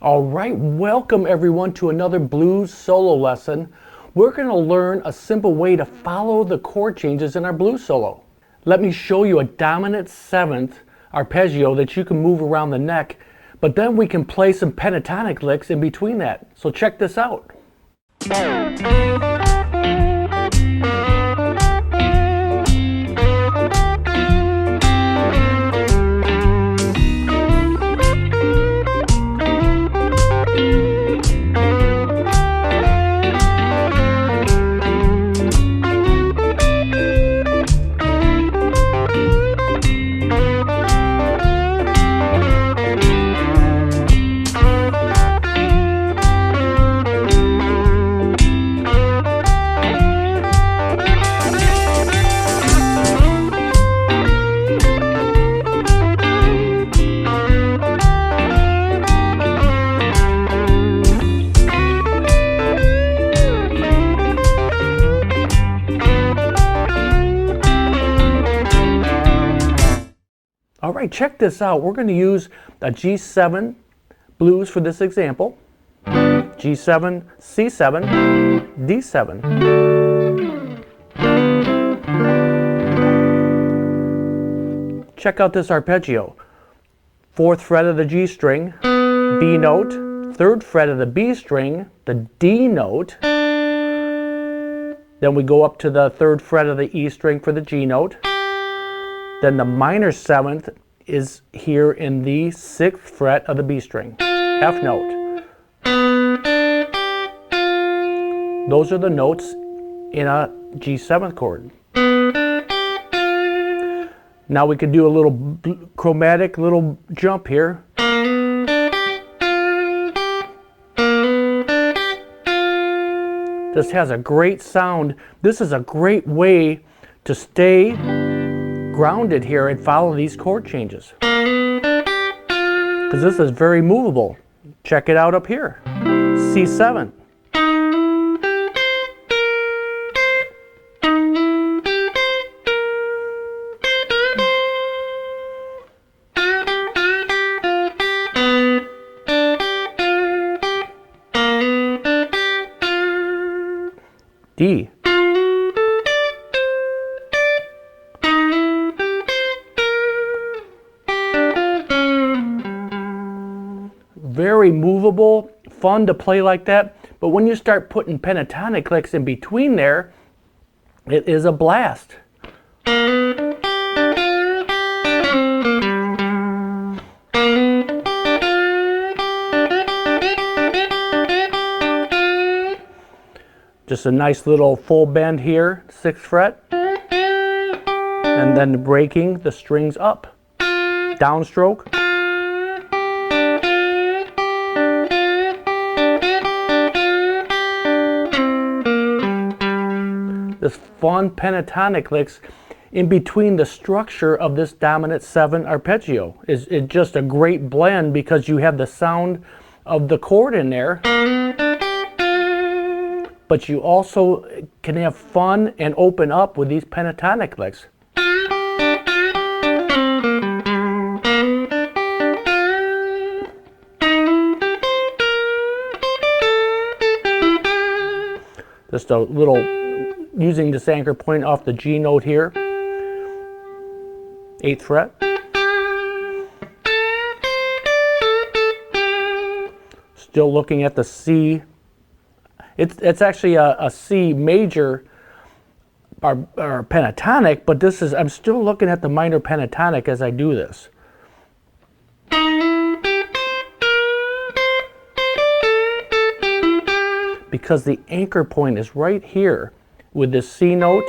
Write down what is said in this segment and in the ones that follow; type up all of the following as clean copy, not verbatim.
All right, welcome everyone to another blues solo lesson. We're going to learn a simple way to follow the chord changes in our blues solo. Let me show you a dominant seventh arpeggio that you can move around the neck, but then we can play some pentatonic licks in between that. So check this out. All right, check this out. We're going to use a G7 blues for this example. G7, C7, D7. Check out this arpeggio. 4th fret of the G string, B note, 3rd fret of the B string, the D note. Then we go up to the 3rd fret of the E string for the G note. Then the minor 7th is here in the 6th fret of the B string, F note. Those are the notes in a G7 chord. Now we can do a little chromatic little jump here. This has a great sound. This is a great way to stay grounded here and follow these chord changes, because this is very movable. Check it out up here. C7. D. Very movable, fun to play like that, but when you start putting pentatonic licks in between there, it is a blast. Just a nice little full bend here, 6th fret, and then breaking the strings up, downstroke. This fun pentatonic licks in between the structure of this dominant 7 arpeggio is just a great blend, because you have the sound of the chord in there, but you also can have fun and open up with these pentatonic licks. Just a little, using this anchor point off the G note here, 8th fret. Still looking at the C. It's actually a C major or pentatonic, but this is, I'm still looking at the minor pentatonic as I do this. Because the anchor point is right here with this C note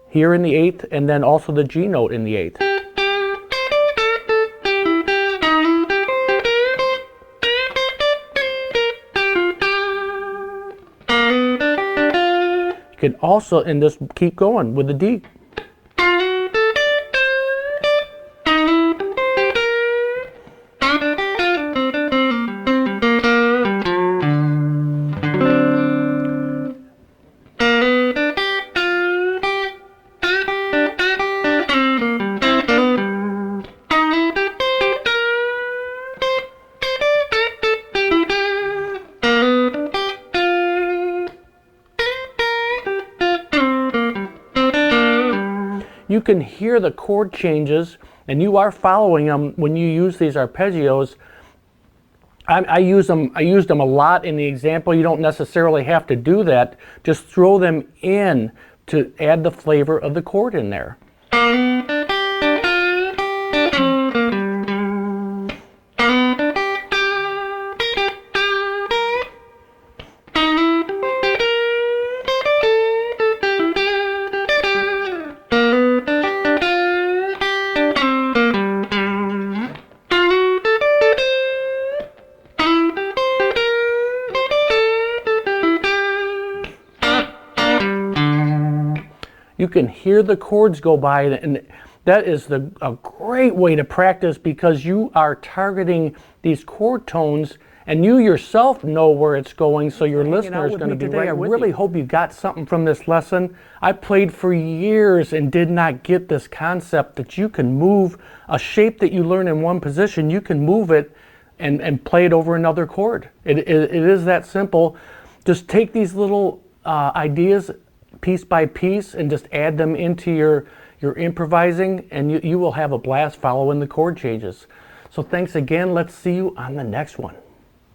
here in the 8th, and then also the G note in the 8th. You can also, and just keep going with the D. you can hear the chord changes, and you are following them when you use these arpeggios. I use them a lot in the example. You don't necessarily have to do that. Just throw them in to add the flavor of the chord in there. You can hear the chords go by, and that is a great way to practice, because you are targeting these chord tones and you yourself know where it's going, so your listener is going to be right with you. I really hope you got something from this lesson. I played for years and did not get this concept that you can move a shape that you learn in one position, you can move it and play it over another chord. It is that simple. Just take these little ideas piece by piece and just add them into your improvising, and you will have a blast following the chord changes. So thanks again. Let's see you on the next one.